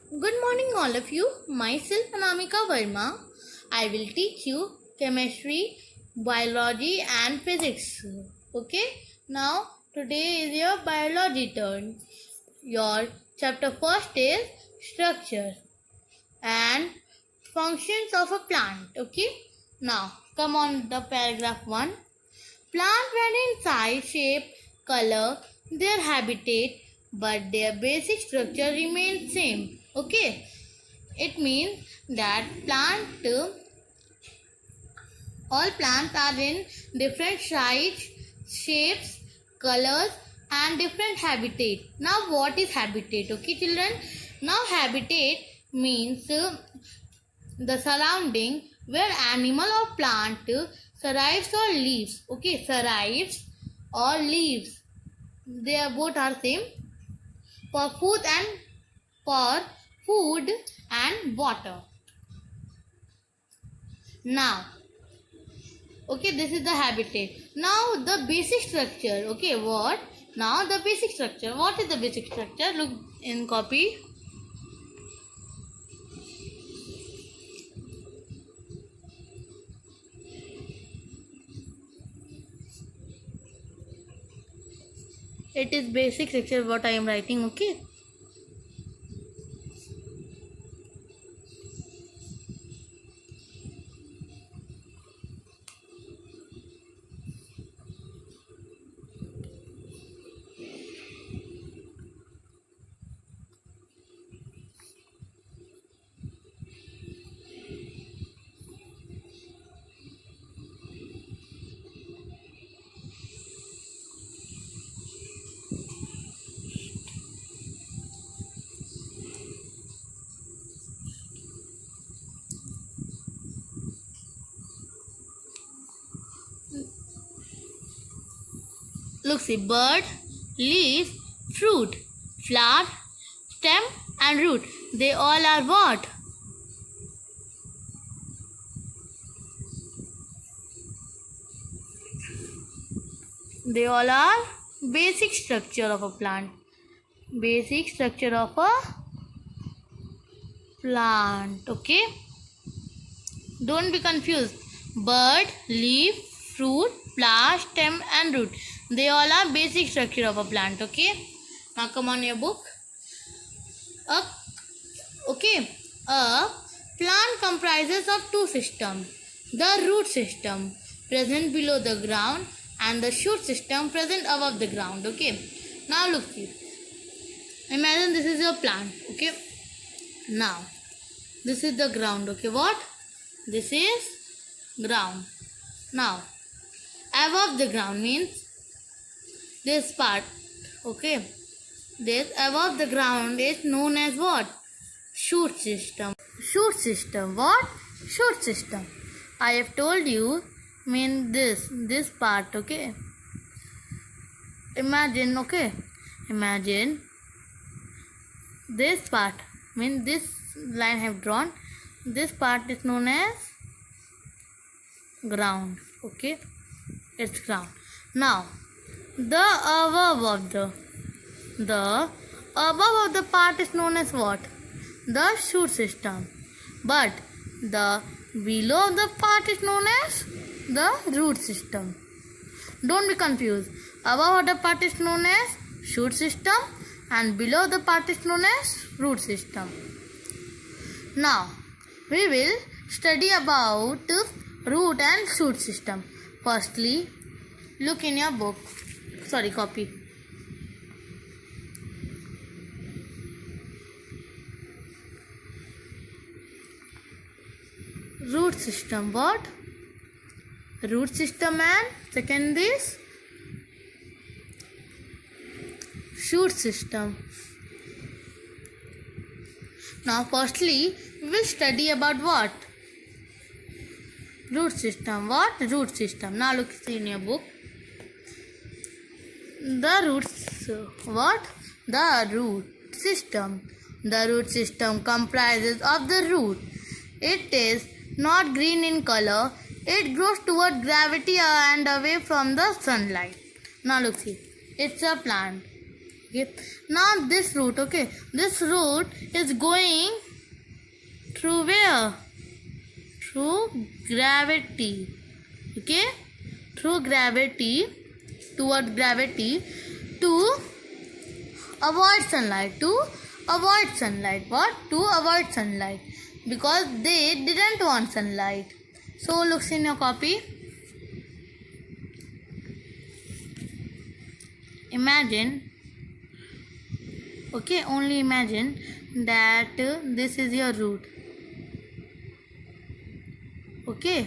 Good morning, all of you. Myself, Anamika Verma. I will teach you chemistry, biology, and physics. Okay, now today is your biology turn. Your chapter first is structure and functions of a plant. Okay, now come on the paragraph 1. Plants vary in size, shape, color, their habitat, but their basic structure remains same. Okay, it means that all plants are in different sizes, shapes, colors, and different habitat. Now, what is habitat? Okay, children. Now, habitat means the surrounding where animal or plant survives or lives. Okay, survives or lives. They are both are same for for food and water. Now, okay, this is the habitat. Now the basic structure. Okay, what? Now the basic structure. What is the basic structure? Look in copy. It is basic structure what I am writing. Okay. Look, see, bird, leaf, fruit, flower, stem, and root. They all are what? They all are basic structure of a plant. Basic structure of a plant. Okay. Don't be confused. Bird, leaf, fruit, flower, stem, and root. They all are basic structure of a plant. Okay. Now come on your book. A, okay. A plant comprises of two systems. The root system present below the ground and the shoot system present above the ground. Okay. Now look here. Imagine this is your plant. Okay. Now this is the ground. Okay. What? This is ground. Now above the ground means this part. Okay. This above the ground is known as what? Shoot system. Shoot system. What? Shoot system. I have told you mean this part. Okay. Imagine. Okay. Imagine this part. Mean this line I have drawn. This part is known as ground. Okay. It's ground. Now the above of the part is known as what? The shoot system. But the below of the part is known as the root system. Don't be confused. Above of the part is known as shoot system and below the part is known as root system. Now we will study about root and shoot system. Firstly, look in your book. Sorry, copy. Root system. What? Root system and second is shoot system. Now firstly we will study about what? Root system. What? Root system. Now look in your book. The roots. What? The root system. The root system comprises of the root. It is not green in color. It grows toward gravity and away from the sunlight. Now look, see. It's a plant. Okay, now this root, okay, this root is going through where? Through gravity. Okay, through gravity, toward gravity, to avoid sunlight. To avoid sunlight. What? To avoid sunlight, because they didn't want sunlight. So looks in your copy. Imagine, okay, only imagine that this is your root. Okay,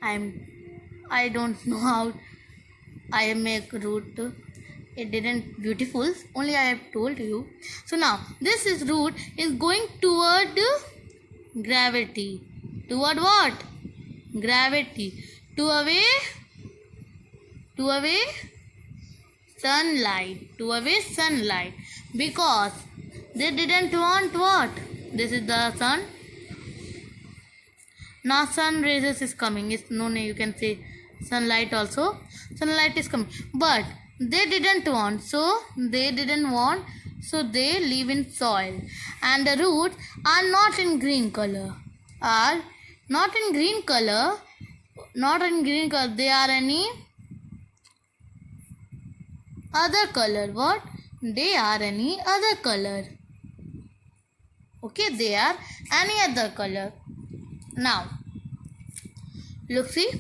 I don't know how I make root. It didn't beautiful, only I have told you. So now this is root is going toward gravity. Toward what? Gravity. To away sunlight. To away sunlight, because they didn't want what? This is the sun. Now sun rays is coming. It's no, you can say sunlight also. Sunlight is coming, but they didn't want. So they live in soil, and the roots are not in green color. Are not in green color. Not in green color. They are any other color. What? They are any other color. Okay, they are any other color. Now, look, see,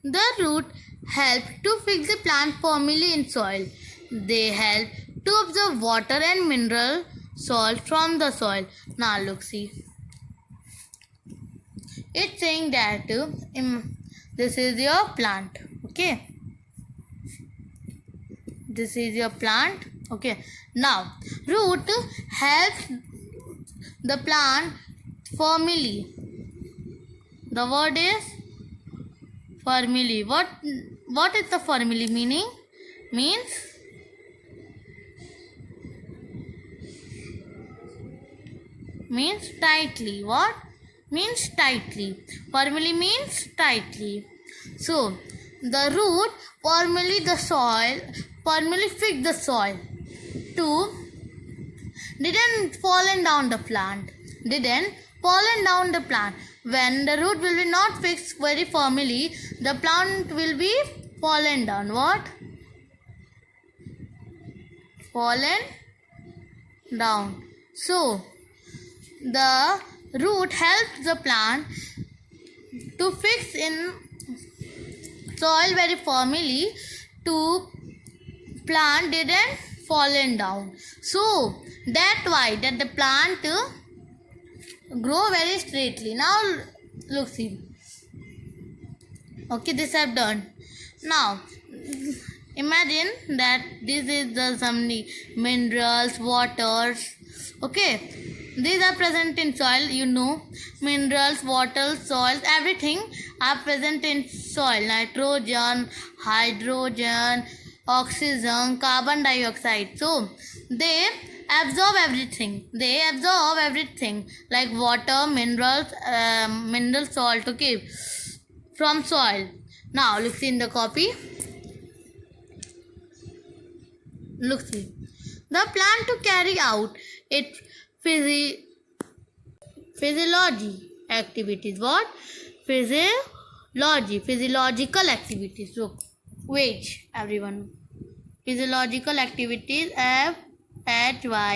the root help to fix the plant firmly in soil. They help to absorb water and mineral salt from the soil. Now, look, see, it's saying that this is your plant. Okay, this is your plant. Okay, now root helps the plant firmly. The word is firmly. What is the firmly meaning? Means tightly. What? Means tightly. Firmly means tightly. So the root firmly fix the soil to didn't fallen down the plant. When the root will be not fixed very firmly, the plant will be fallen down. What? Fallen down. So the root helps the plant to fix in soil very firmly, to plant didn't fallen down. So that's why that the plant grow very straightly. Now look, see, okay, this I have done. Now imagine that this is the some minerals, waters. Okay, these are present in soil. Minerals, water, soil, everything are present in soil. Nitrogen, hydrogen, oxygen, carbon dioxide. So they absorb everything. Like water, minerals, mineral salt. Okay, from soil. Now look, see in the copy. Look, see, the plant to carry out its physiology activities. What? Physiological activities. Look, wait, everyone. Physiological activities. physiological.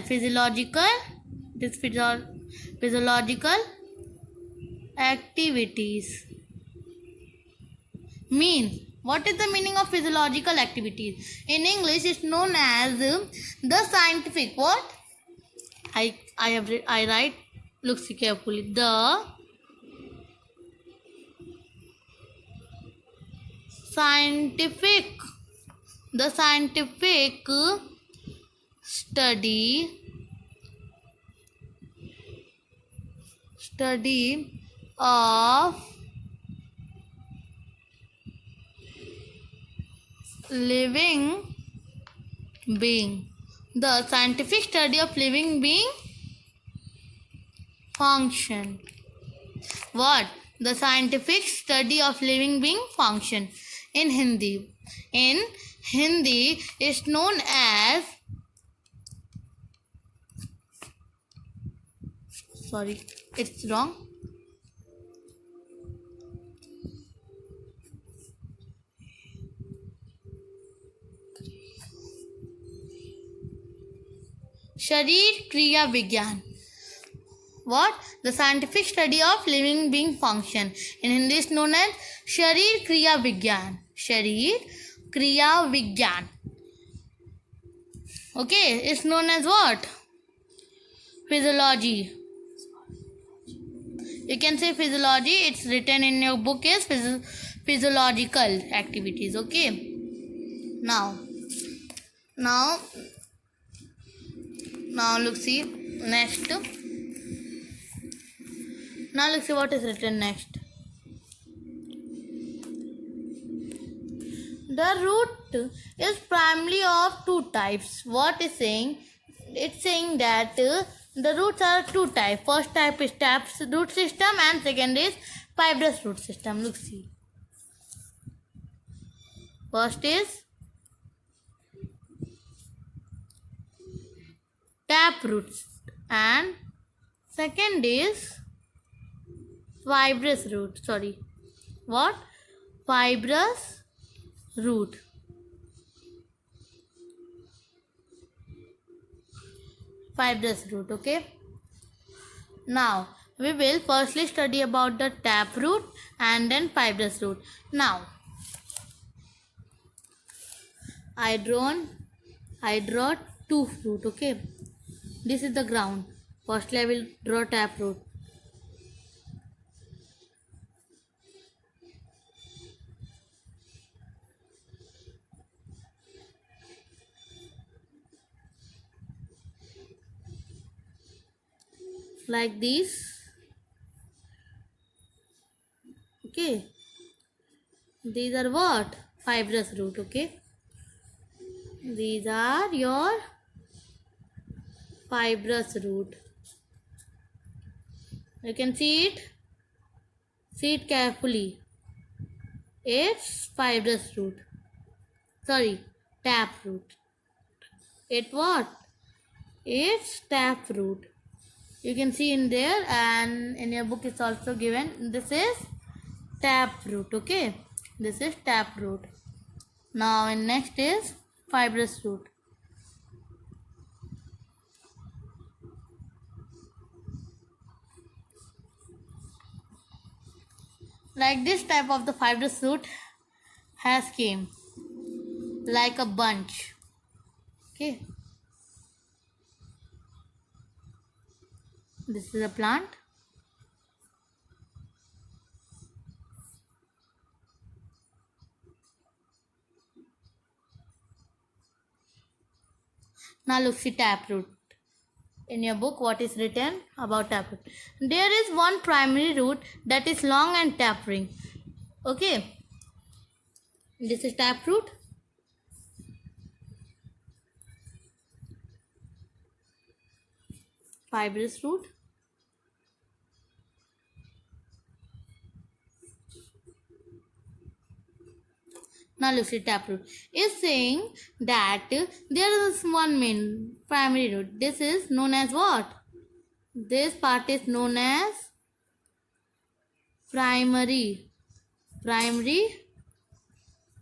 Physiological. This physiological activities means, what is the meaning of physiological activities? In English, it's known as the scientific. What? I write. Look, see carefully. The scientific study of living being. The scientific study of living being function. What? the scientific study of living being function. In Hindi, it's known as, sorry, it's wrong. Sharir Kriya Vigyan. What? The scientific study of living being function. In Hindi is known as Sharir Kriya Vigyan. Sharir Kriya Vigyan. Okay, it's known as what? Physiology. You can say physiology. It's written in your book as physiological activities. Okay. Now look, see next. Now let's see what is written next. The root is primarily of two types. What is saying? It's saying that the roots are two types. First type is tap root system and second is fibrous root system. Look, see. First is tap roots and second is fibrous root. Sorry, what? Fibrous root. Fibrous root. Okay. Now we will firstly study about the tap root and then fibrous root. Now I draw two root. Okay. This is the ground. Firstly I will draw tap root. Like this. Okay. These are what? Fibrous root. Okay. These are your fibrous root. You can see it. See it carefully. It's fibrous root. Sorry, tap root. It what? It's tap root. You can see in there, and in your book it's also given. This is tap root. Okay. This is tap root. Now in next is fibrous root. Like this type of the fibrous root has came like a bunch. Okay. This is a plant. Now look, see taproot. In your book, what is written about taproot? There is one primary root that is long and tapering. Okay. This is taproot. Fibrous root. Now look, see taproot. Is saying that there is one main primary root. This is known as what? This part is known as primary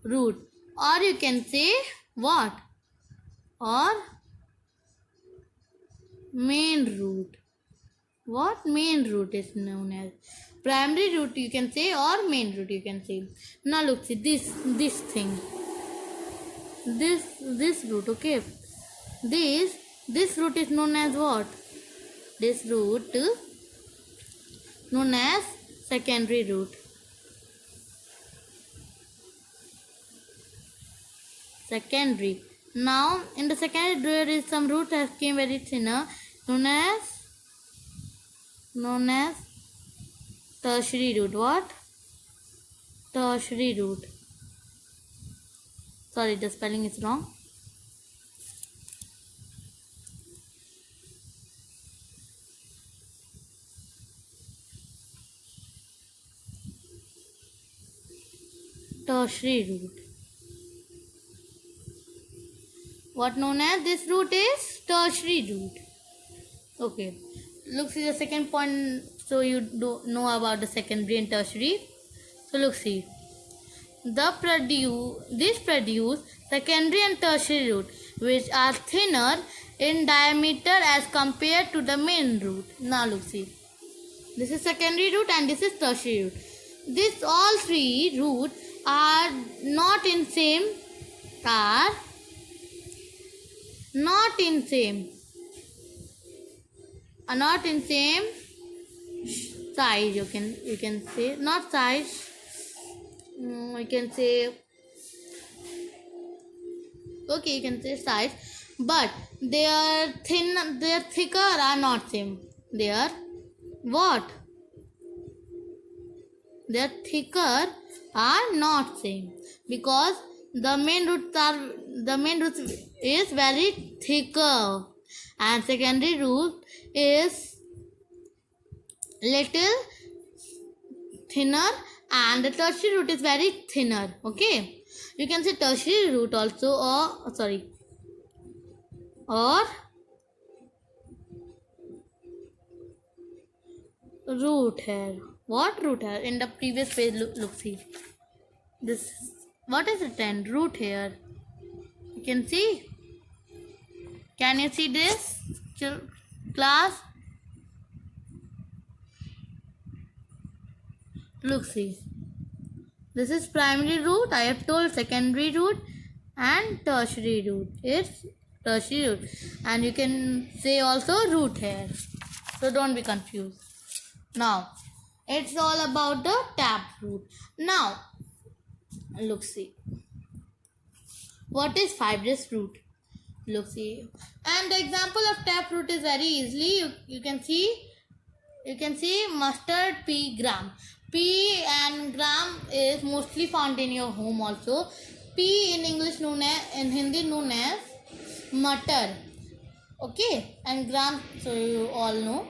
root, or you can say what? Or main root. What? Main root is known as primary root, you can say, or main root, you can say. Now look, see this thing. This root. Okay. This root is known as what? This root known as secondary root. Secondary. Now in the secondary there is some root that came very thinner, known as tertiary root. What? Tertiary root. Sorry, the spelling is wrong. tertiary root. What known as this root is tertiary root. Okay, look, see the second point, so you do know about the secondary and tertiary. So look, see, this produce secondary and tertiary root, which are thinner in diameter as compared to the main root. Now look, see, this is secondary root and this is tertiary root. These all three roots are not in same size, you can say, not size, you can say, okay, you can say size, but they are thicker are not same. They are what? They are thicker are not same, because the main root is very thicker and secondary root is little thinner and the tertiary root is very thinner. Okay, you can say tertiary root also, or root hair. What root hair? In the previous page, look, see this. What is it then? Root hair. You can see. Can you see this, class? Look, see. This is primary root. I have told secondary root and tertiary root. It's tertiary root. And you can say also root hair. So don't be confused. Now, it's all about the taproot. Now, look, see. What is fibrous root? Look, see. And the example of taproot is very easily. You can see mustard pea gram. Pea and gram is mostly found in your home also. Pea in Hindi known as mutter. Okay, and gram, so you all know.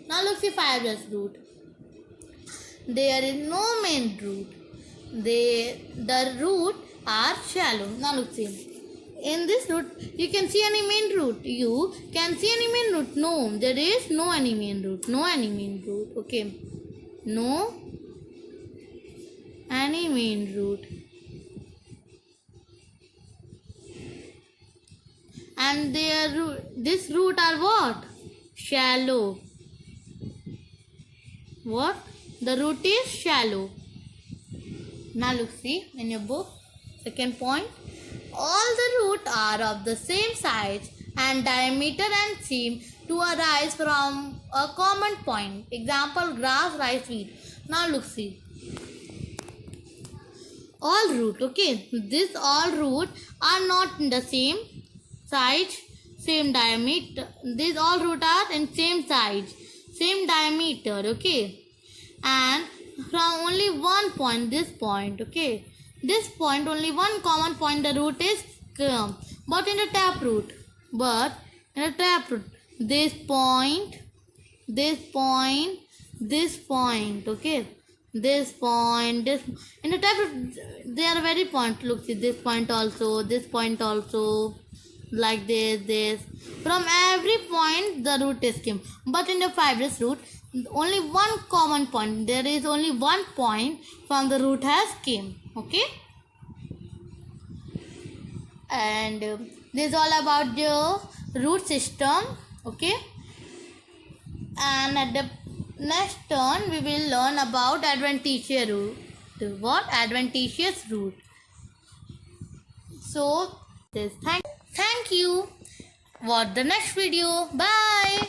Now look, see fibrous root. There is no main root. The root are shallow. Now look, see. In this root, you can see any main root. You can see any main root. No, there is no any main root. No any main root. Okay. No any main root. And this root are what? Shallow. What? The root is shallow. Now look, see in your book. Second point. All the roots are of the same size and diameter and seem to arise from a common point. Example, grass, rice, wheat. Now look, see. All root, okay. These all roots are not in the same size, same diameter. These all roots are in same size, same diameter, okay. And from only one point, this point, okay. This point, only one common point, the root is come. But in the taproot, this point, okay. This point, in the taproot, they are very point. Look, see this point also, like this. From every point, the root is came. But in the fibrous root, only one common point. There is only one point from the root has came. Okay. And this is all about the root system. Okay. And at the next turn, we will learn about adventitious root. What? Adventitious root. So, thank you. Watch the next video. Bye.